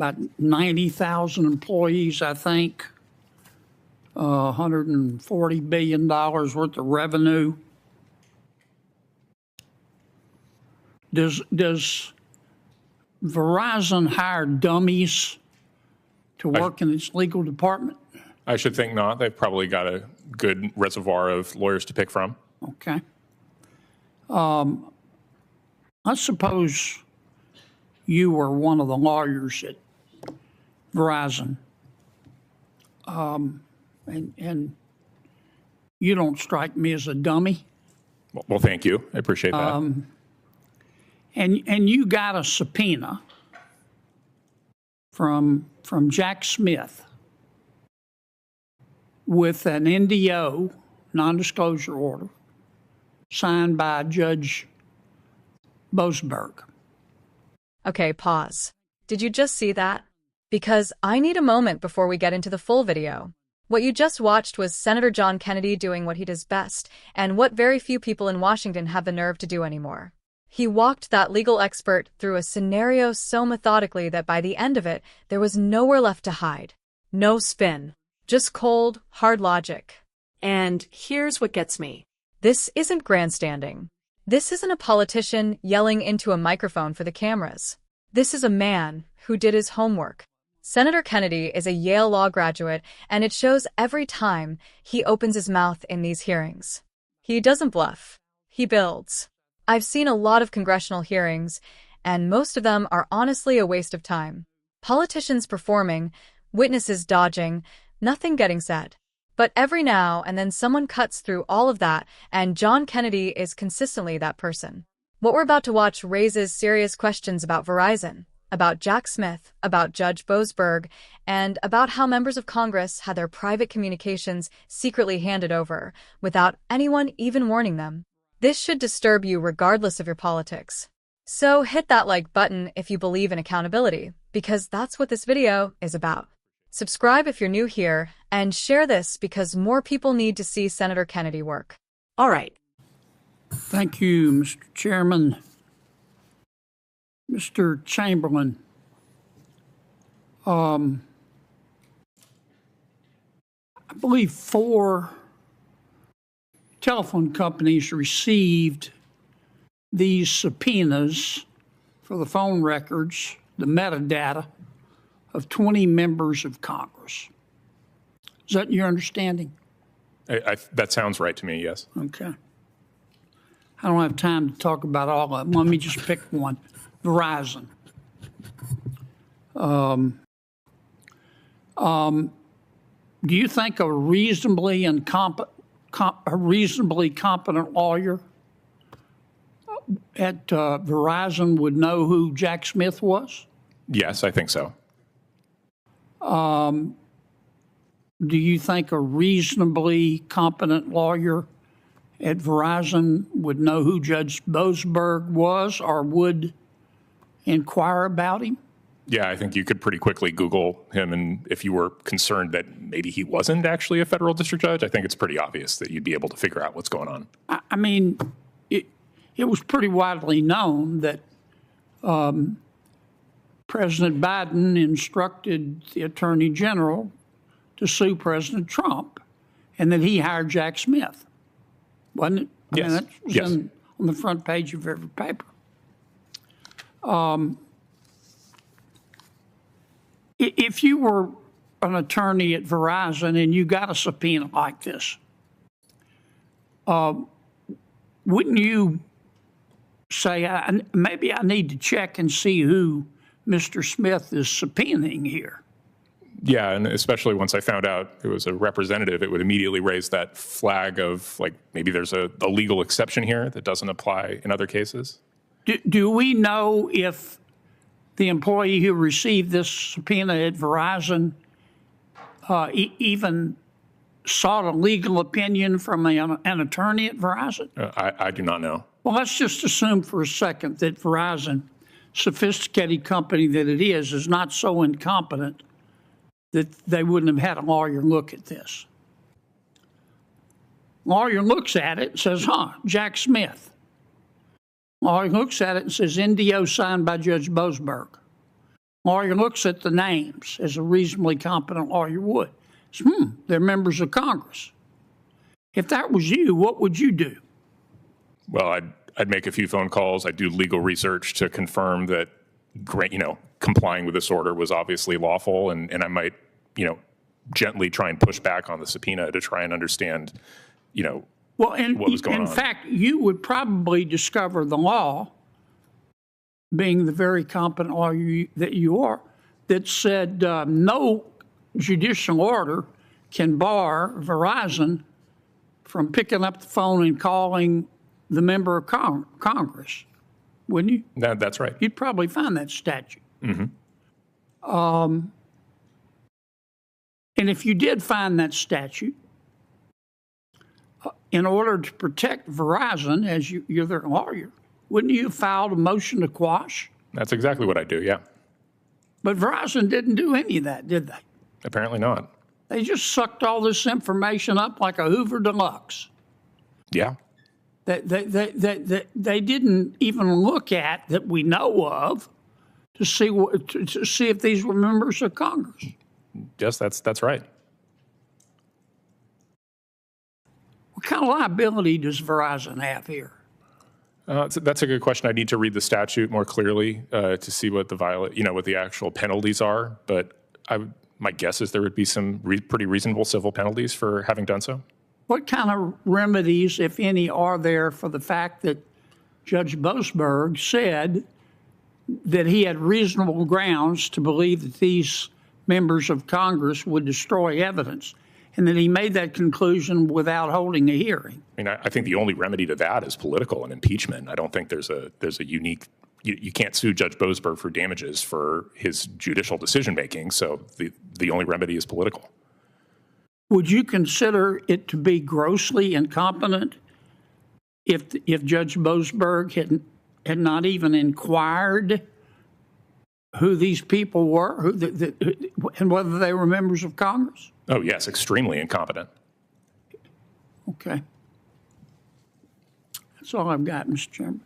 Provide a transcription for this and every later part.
about 90,000 employees, I think, $140 billion worth of revenue. Does Verizon hire dummies to work in its legal department? I should think not. They've probably got a good reservoir of lawyers to pick from. Okay. I suppose you were one of the lawyers at Verizon, and you don't strike me as a dummy. Well, thank you. I appreciate that. And you got a subpoena from Jack Smith with an NDO, non-disclosure order, signed by Judge Boasberg. Okay, pause. Did you just see that? Because I need a moment before we get into the full video. What you just watched was Senator John Kennedy doing what he does best, and what very few people in Washington have the nerve to do anymore. He walked that legal expert through a scenario so methodically that by the end of it, there was nowhere left to hide. No spin. Just cold, hard logic. And here's what gets me. This isn't grandstanding. This isn't a politician yelling into a microphone for the cameras. This is a man who did his homework. Senator Kennedy is a Yale Law graduate, and it shows every time he opens his mouth in these hearings. He doesn't bluff. He builds. I've seen a lot of congressional hearings, and most of them are honestly a waste of time. Politicians performing, witnesses dodging, nothing getting said. But every now and then someone cuts through all of that, and John Kennedy is consistently that person. What we're about to watch raises serious questions about Verizon, about Jack Smith, about Judge Boasberg, and about how members of Congress had their private communications secretly handed over, without anyone even warning them. This should disturb you regardless of your politics. So hit that like button if you believe in accountability, because that's what this video is about. Subscribe if you're new here, and share this because more people need to see Senator Kennedy work. All right. Thank you, Mr. Chairman. Mr. Chamberlain, I believe 4 telephone companies received these subpoenas for the phone records, the metadata, of 20 members of Congress. Is that your understanding? That sounds right to me, yes. Okay. I don't have time to talk about all of them. Let me just pick one. Verizon. Do you think a reasonably competent lawyer at Verizon would know who Jack Smith was? Yes, I think so. Do you think a reasonably competent lawyer at Verizon would know who Judge Boasberg was or would inquire about him? Yeah, I think you could pretty quickly Google him, and if you were concerned that maybe he wasn't actually a federal district judge, I think it's pretty obvious that you'd be able to figure out what's going on. I mean, it was pretty widely known that President Biden instructed the Attorney General to sue President Trump, and that he hired Jack Smith, wasn't it? Yes. I mean, that was Yes. on the front page of every paper. If you were an attorney at Verizon and you got a subpoena like this, wouldn't you say, maybe I need to check and see who Mr. Smith is subpoenaing here? Yeah, and especially once I found out it was a representative, it would immediately raise that flag of, like, maybe there's a legal exception here that doesn't apply in other cases. Do we know if the employee who received this subpoena at Verizon even sought a legal opinion from an attorney at Verizon? I do not know. Well, let's just assume for a second that Verizon, sophisticated company that it is not so incompetent that they wouldn't have had a lawyer look at this. Lawyer looks at it and says, Jack Smith. Lawyer looks at it and says, NDO signed by Judge Boasberg. Lawyer looks at the names as a reasonably competent lawyer would. They're members of Congress. If that was you, what would you do? Well, I'd make a few phone calls. I'd do legal research to confirm that, complying with this order was obviously lawful, and I might, gently try and push back on the subpoena to try and understand, what was going on. In fact, you would probably discover the law, being the very competent lawyer that you are, that said no judicial order can bar Verizon from picking up the phone and calling the member of Congress, wouldn't you? That's right. You'd probably find that statute. Mm-hmm. And if you did find that statute, in order to protect Verizon, as you're their lawyer, wouldn't you have filed a motion to quash? That's exactly what I do, yeah. But Verizon didn't do any of that, did they? Apparently not. They just sucked all this information up like a Hoover Deluxe. Yeah. They didn't even look at, that we know of, to see if these were members of Congress. Yes, that's right. What kind of liability does Verizon have here? That's a good question. I need to read the statute more clearly to see what what the actual penalties are. But my guess is there would be some pretty reasonable civil penalties for having done so. What kind of remedies, if any, are there for the fact that Judge Boasberg said that he had reasonable grounds to believe that these members of Congress would destroy evidence, and that he made that conclusion without holding a hearing? I mean, I think the only remedy to that is political and impeachment. I don't think there's a unique. You can't sue Judge Boasberg for damages for his judicial decision making. So the only remedy is political. Would you consider it to be grossly incompetent if Judge Boasberg had not even inquired who these people were, and whether they were members of Congress? Oh, yes, extremely incompetent. Okay. That's all I've got, Mr. Chairman.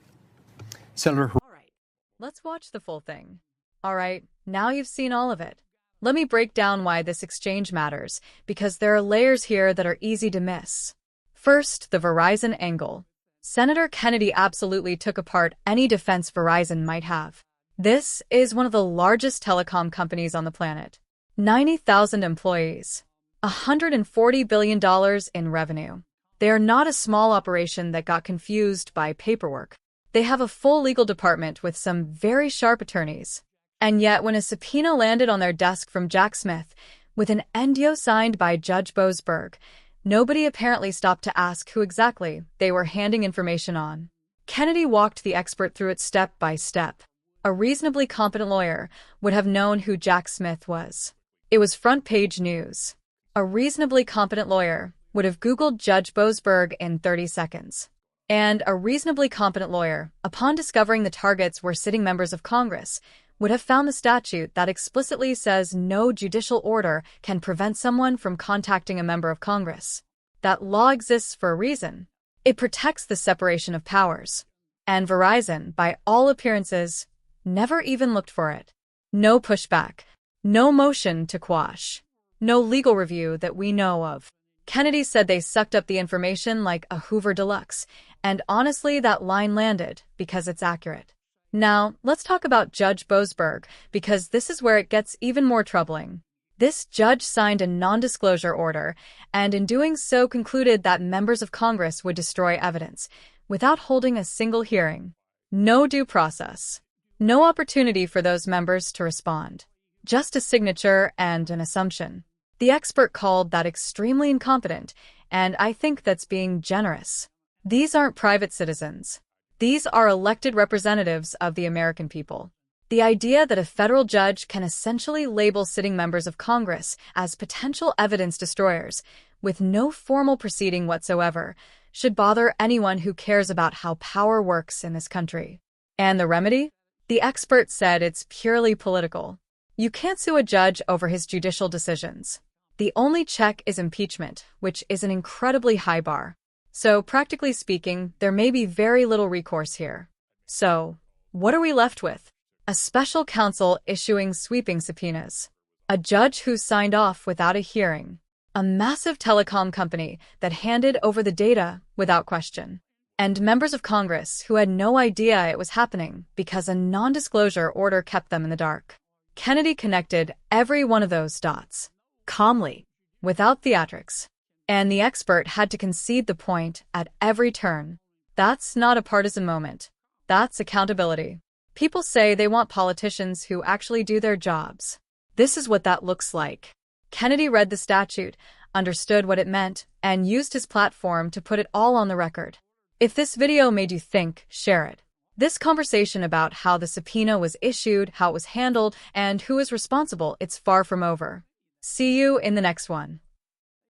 Senator. All right. Let's watch the full thing. All right, now you've seen all of it. Let me break down why this exchange matters, because there are layers here that are easy to miss. First, the Verizon angle. Senator Kennedy absolutely took apart any defense Verizon might have. This is one of the largest telecom companies on the planet. 90,000 employees. $140 billion in revenue. They are not a small operation that got confused by paperwork. They have a full legal department with some very sharp attorneys. And yet, when a subpoena landed on their desk from Jack Smith, with an NDO signed by Judge Boasberg, nobody apparently stopped to ask who exactly they were handing information on. Kennedy walked the expert through it step by step. A reasonably competent lawyer would have known who Jack Smith was. It was front-page news. A reasonably competent lawyer would have Googled Judge Boasberg in 30 seconds. And a reasonably competent lawyer, upon discovering the targets were sitting members of Congress, would have found the statute that explicitly says no judicial order can prevent someone from contacting a member of Congress. That law exists for a reason. It protects the separation of powers. And Verizon, by all appearances, never even looked for it. No pushback. No motion to quash. No legal review that we know of. Kennedy said they sucked up the information like a Hoover Deluxe, and honestly that line landed because it's accurate. Now, let's talk about Judge Boasberg, because this is where it gets even more troubling. This judge signed a non-disclosure order, and in doing so concluded that members of Congress would destroy evidence, without holding a single hearing. No due process. No opportunity for those members to respond. Just a signature and an assumption. The expert called that extremely incompetent, and I think that's being generous. These aren't private citizens. These are elected representatives of the American people. The idea that a federal judge can essentially label sitting members of Congress as potential evidence destroyers with no formal proceeding whatsoever should bother anyone who cares about how power works in this country. And the remedy? The expert said it's purely political. You can't sue a judge over his judicial decisions. The only check is impeachment, which is an incredibly high bar. So, practically speaking, there may be very little recourse here. So, what are we left with? A special counsel issuing sweeping subpoenas. A judge who signed off without a hearing. A massive telecom company that handed over the data without question. And members of Congress who had no idea it was happening because a non-disclosure order kept them in the dark. Kennedy connected every one of those dots. Calmly, without theatrics. And the expert had to concede the point at every turn. That's not a partisan moment. That's accountability. People say they want politicians who actually do their jobs. This is what that looks like. Kennedy read the statute, understood what it meant, and used his platform to put it all on the record. If this video made you think, share it. This conversation about how the subpoena was issued, how it was handled, and who is responsible, it's far from over. See you in the next one.